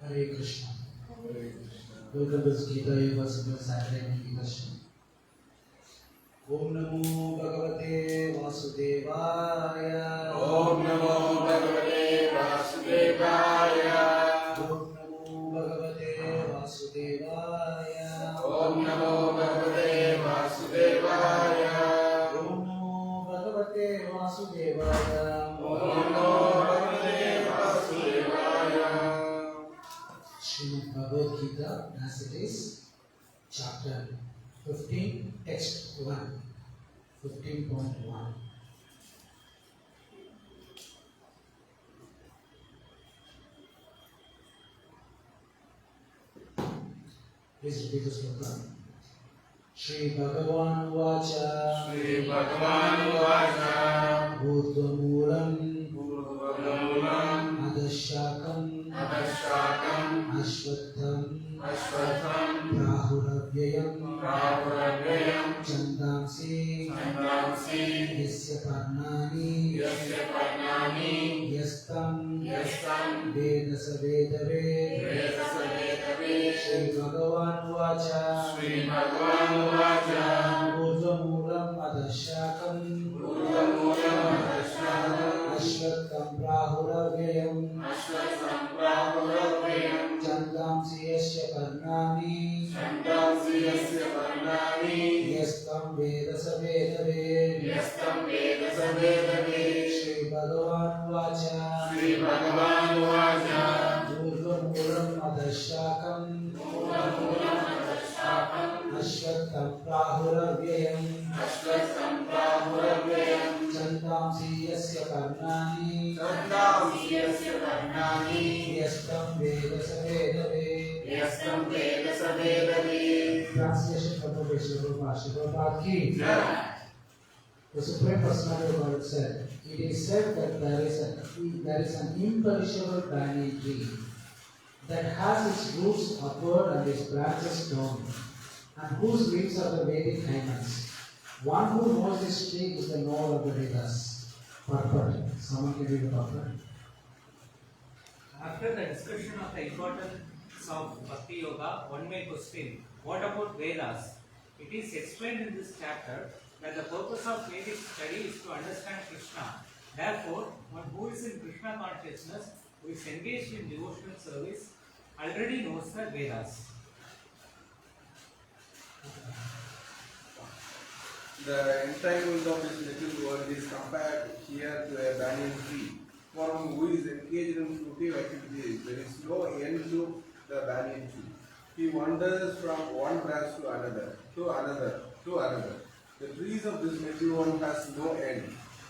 Hare Krishna. Welcome to Gītā Yoga Simple Saturday meditation. Om Namo Bhagavate Vasudevaya. Om Namo Bhagavate Vasudevaya. Om Namo Bhagavate Vasudevaya. Om Namo Bhagavate Vasudevaya. Om Namo Bhagavate Vasudevaya. Om Namo Bhagavate Vasudevaya. Srimad Bhagavad Gītā as it is, chapter 15, text 1, 15.1. Please repeat the sloka. Shri Bhagavan Vacha. Shri Bhagavan Vacha. Urdhvamulam Purvamulam Adashakam Adashakam Ashvatham Ashvatham Prahuravyayam Prahuravyayam Chandamsi Chandamsi Yasya Parnani Yasya Parnani Yastam Yastam Vedasa Vedave Vedasa Vedave Shri Bhagavan Vacha Shri Bhagavan Vacha Urdhvamulam Adashakam Purvamulam Adashakam Ashvatham Prahuravyayam Ashvatham Prahuravyayam Chandamsi Yasya Parnani Chandamsi Yasya Parnani Yastam Vedasa Vedave Yastam Vedasa Vedave Shri Bhagavan Vacha Shri Bhagavan Vacha Urdhvamulam Adashakam Purvamulam Adashakam Ashvatham Prahuravyayam Ashvatham Prahuravyayam Chandamsi Yasya Parnani Chandamsi Yasya Parnani Yastam Vedasa Vedave. Yastam Vedasa Vedave. Translation from the Vishnu Prabhupada ki. The Supreme Personality of God said, it is said that there is an imperishable banyan tree that has its roots upward and its branches down, and whose leaves are the Vedic hymns. One who knows this tree is the knower of the Vedas. Purport. Someone can read the purport. After the discussion of the importance of Bhakti Yoga, one may question, what about Vedas? It is explained in this chapter that the purpose of Vedic study is to understand Krishna. Therefore, one who is in Krishna consciousness, who is engaged in devotional service, already knows the Vedas. The entanglement of this little world is compared here to a banyan tree. For one who is engaged in fruitive activities, there is no end to the banyan tree. He wanders from one branch to another, to another, to another. The trees of this little one has no end.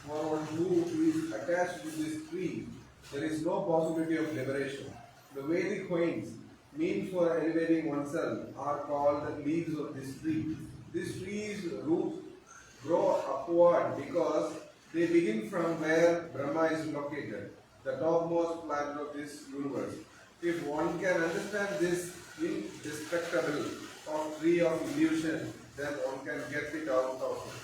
For one who is attached to this tree, there is no possibility of liberation. The Vedic coins mean for elevating oneself are called the leaves of this tree. This tree's roots grow upward because they begin from where Brahma is located, the topmost planet of this universe. If one can understand this indestructible of tree of illusion, then one can get it out of it.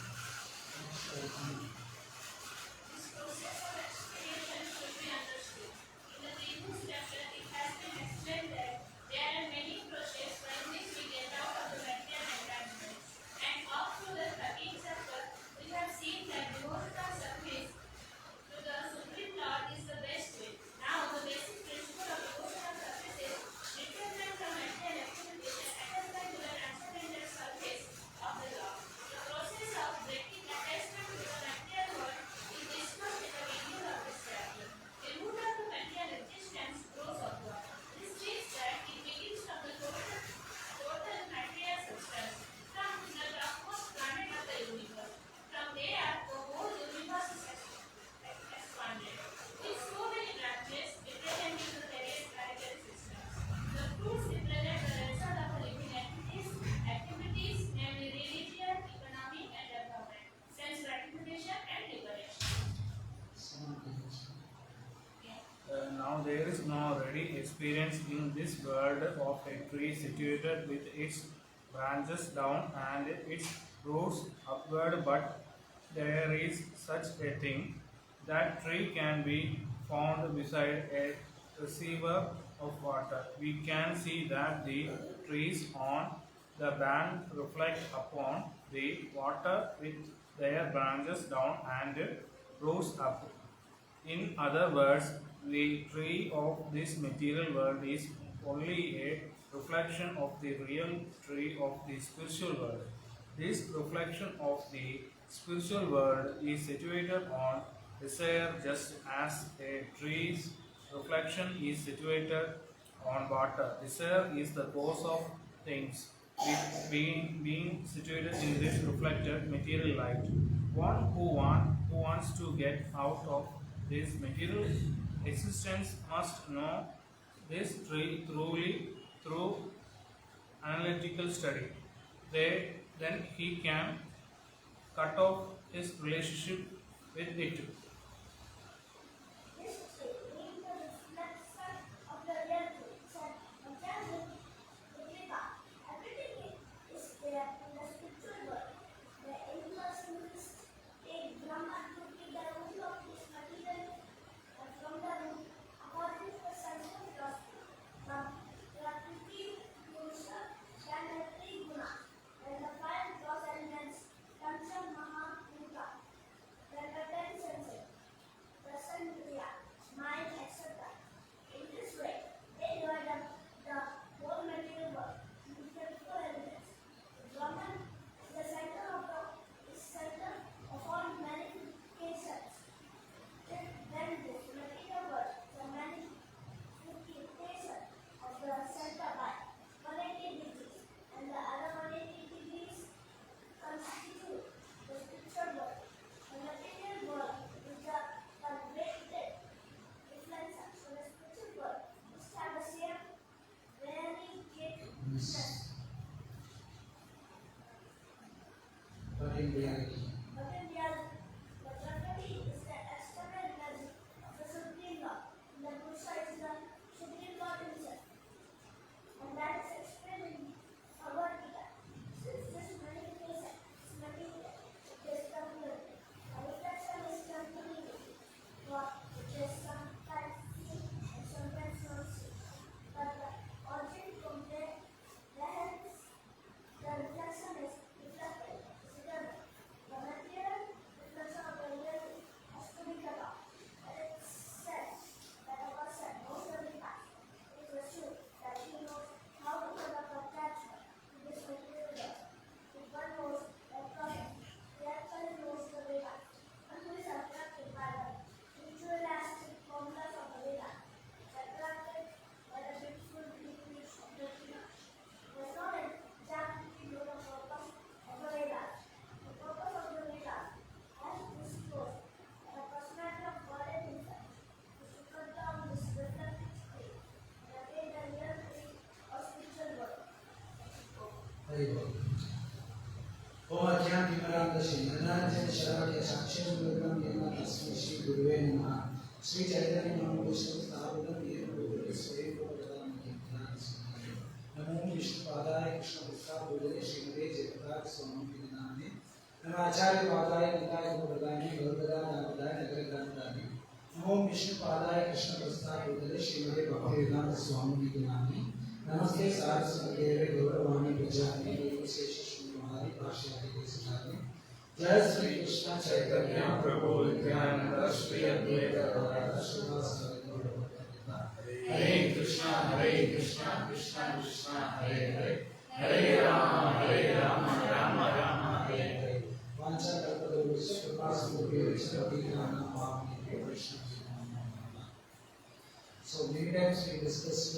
Now there is no ready experience in this world of a tree situated with its branches down and its roots upward, but there is such a thing. That tree can be found beside a receiver of water. We can see that the trees on the bank reflect upon the water with their branches down and roots up. In other words, the tree of this material world is only a reflection of the real tree of the spiritual world. This reflection of the spiritual world is situated on desire just as a tree's reflection is situated on water. Desire is the cause of things, with being situated in this reflected material light. One who wants to get out of this material existence must know this tree truly through analytical study. Then he can cut off his relationship with it. This tree being the reflection of the real tree, said Bhagavad the Gītā. Everything is there in the spiritual world. The impersonalists take Brahman to be the root of this material, and from the root, according to the Sanskrit philosophy, Prakriti Purusha can have three gunas. When the five gross elements, Pancha Maha Bhuta, then the 10 senses, present Kriya, mind, etc. In this way, they divide up the whole material world into 24 elements. Brahman is the center of all manifestations. Then this material world is a manifestation of the center by 180 degrees, and the other 180 degrees constitute the spiritual world. The material world is the pervaded reflection. So the spiritual world must have the same variegatedness. But in reality, But in reality, the Prakriti is the external energy of the Supreme Lord. And the Purusha is the Supreme Lord himself. And that is explained in Bhagavad Gītā. Since this manifestation is material, it is temporary. The reflection is temporary. For it is sometimes seen and sometimes not seen. But the origin from whence the reflection is reflected is eternal. The material reflection of the real has to be cut off. And it says that a person knows the past. It is assumed that he knows how to cut off attachment to this material world. If one knows that process, he actually knows the Veda. One who is attracted by the ritualistic formulas of the Veda is attracted by the beautiful definition of the Veda. There is not exactly know the purpose of the Vedas. The purpose of the Vedas, as disclosed by the personality of God and himself, is to cut down this reflected state and attain the real tree or spiritual world. very well. ओम अज्ञानतिमिरान्धस्य ज्ञानाञ्जनशलाकया चक्षुरुन्मीलितं येन तस्मै श्रीगुरुवे नमः। श्रीचैतन्यमहाप्रभुं येन भूतले स्वयं प्रकटामि ज्ञानस्वरूपाय। नमो विष्णुपादाय कृष्णभक्ताय श्रीमते जगन्नाथ स्वामी नामे। नमो आचार्यपादाय निताय गौरदाय गौरदाय नामदाय नगरग्रामदाय। नमो विष्णुपादाय कृष्णभक्ताय श्रीमते भक्तिवेदांत स्वामी नामे। नमस्ते सारस्वती गौरवाणी प्रजापति विशेष श्रीमहारी भाष्यादि देशनानि। जय श्री कृष्ण चैतन्य प्रभु नित्यानंद श्री अद्वैत गदाधर श्रीवासादि गौरभक्तवृंद। हरे कृष्णा कृष्णा कृष्णा हरे हरे, हरे राम राम राम हरे हरे। वाञ्छाकल्पतरुभ्यश्च कृपासिन्धुभ्यश्च पतितानां पावनेभ्यो वैष्णवेभ्यो नमो नमः। So many times we discussed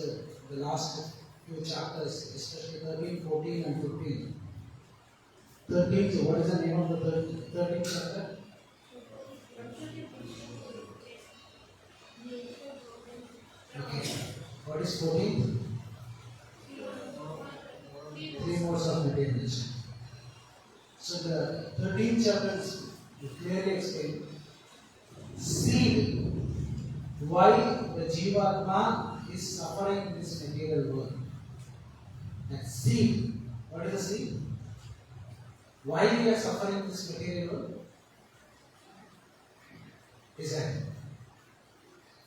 the last few chapters, especially 13, 14 and 15. 13th, what is the name of the 13th chapter? Okay. What is 14th? 3 modes of materialization. So the 13th chapter is clearly explained. Seed. Why the Jivatma is suffering in this material world. That seed. What is the seed? Why we are suffering in this material world? Desire.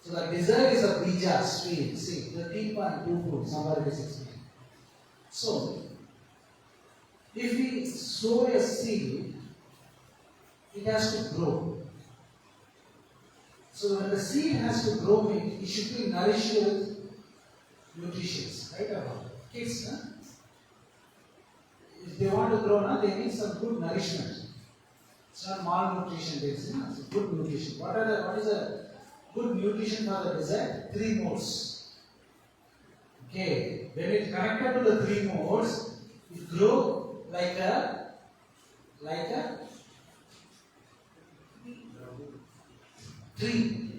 So So the desire is a bija, seed. See, 13.22, somewhere it is explained. So, if we sow a seed, it has to grow. So when the seed has to grow, it should be nourished with nutrition, right? About kids, huh? If they want to grow, they need some good nourishment. It's not malnutrition based, it's good nutrition. What is a good nutrition for the desire? 3 modes. Okay, when it connected to the 3 modes, it grow like a tree.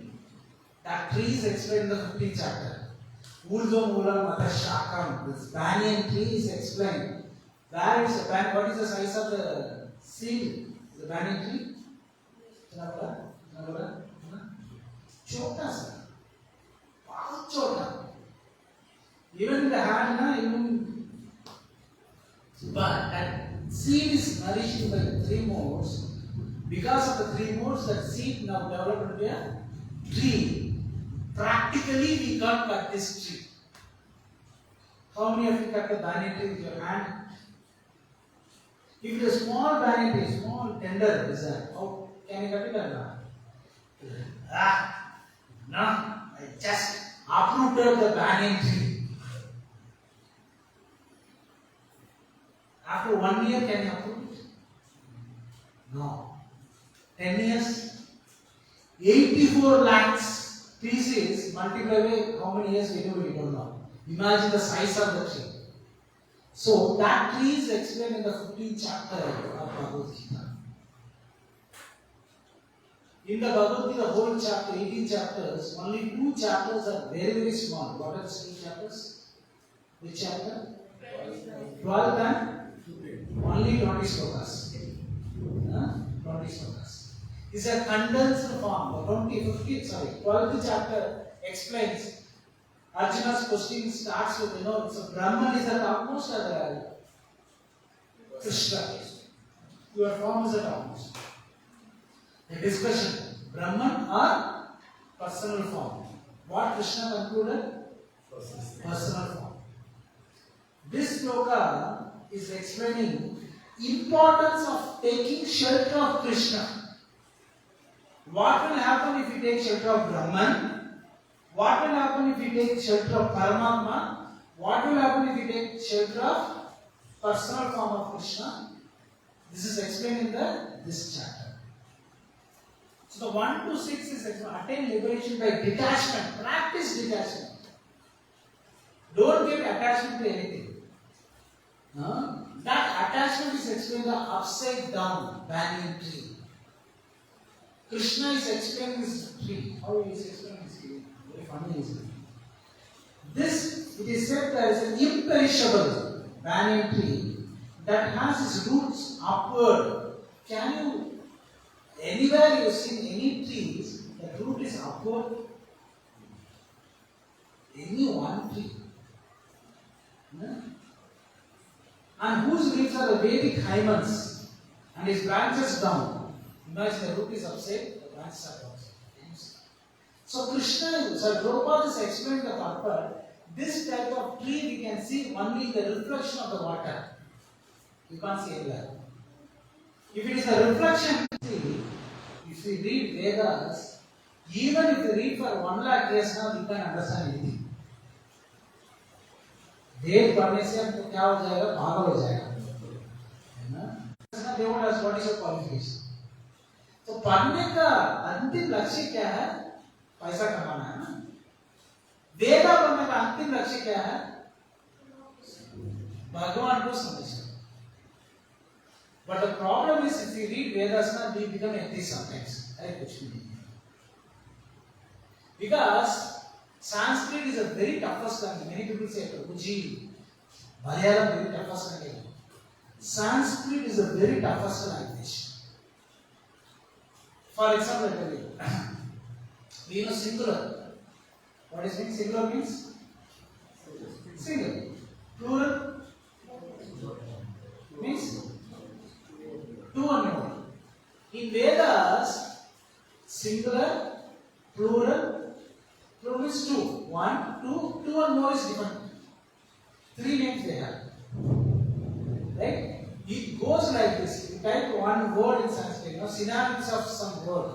That tree is explained in the 15th chapter. Urdhva Moolam Mata Shakam. This banyan tree is explained. Where is the banyan? What is the size of the seed? The banyan tree? Chota, sir. Wow, chota. Even in the hand, but that seed is nourished by 3 modes. Because of the 3 modes, that seed now developed into a tree. Practically, we can't cut this tree. How many of you cut the banyan tree with your hand? If it is a small banyan tree, small tender design, how can you cut it or not? No, I just uprooted the banyan tree. After 1 year, can you uproot it? No. 10 years, 84 lakhs pieces multiplied by how many years we don't know. Imagine the size of the tree. So that tree is explained in the 15th chapter of Bhagavad Gītā. In the Bhagavad Gītā, the whole chapter, 18 chapters, only 2 chapters are very, very small. What are the 2 chapters? Which chapter? 12 and only 20 slokas. 20 slokas. It's a condensed form. The 12th chapter explains. Arjuna's question starts with, so Brahman is the topmost or the Krishna? Your form is the topmost. The discussion, Brahman or personal form. What Krishna concluded? Personal form. This sloka is explaining importance of taking shelter of Krishna. What will happen if you take shelter of Brahman? What will happen if you take shelter of Paramatma? What will happen if you take shelter of personal form of Krishna? This is explained in this chapter. So the 1 to 6 is attain liberation by detachment. Practice detachment. Don't get attachment to anything. That attachment is explained in the upside down banyan tree. Krishna is explaining this tree. How he is explaining this tree? Very funny, isn't it? This, it is said, there is an imperishable banyan tree that has its roots upward. Can you, anywhere you have seen any trees, the root is upward? Any one tree. And whose leaves are the Vedic hymens and his branches down. Imagine the root is upside, the branches are down. So Krishna, Prabhupada is explaining the purpose. This type of tree we can see only the reflection of the water. You can't see anywhere. If it is a reflection tree, if we read Vedas, even if you read for 1 lakh years now, you can understand anything. वेद पढ़ने से हमको क्या हो जाएगा? पागल हो जाएगा, है ना? They won't ask what is your qualification. तो पढ़ने का अंतिम लक्ष्य क्या है? पैसा कमाना है ना? वेदा पढ़ने का अंतिम लक्ष्य क्या है? भगवान को समझना. But the problem is, if we read Vedas, we become atheists sometimes. अरे कुछ भी नहीं. Because Sanskrit is a very toughest language. Many people say Uji, Malayalam very toughest language. Sanskrit is a very toughest language. For example, I tell you, we know singular. What is mean? Singular means single. Plural means two and more. In Vedas, singular, plural, one, two and more is different. 3 names they have. Right? It goes like this. You type one word in Sanskrit, synonyms of some word.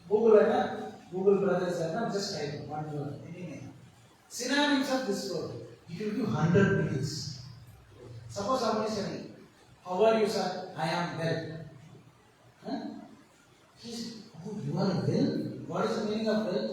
Google brothers, just type one word, any name. Synonyms of this word. It will give 100 meanings. Suppose somebody is saying, how are you, sir? I am well. Huh? Oh, you are well? What is the meaning of well?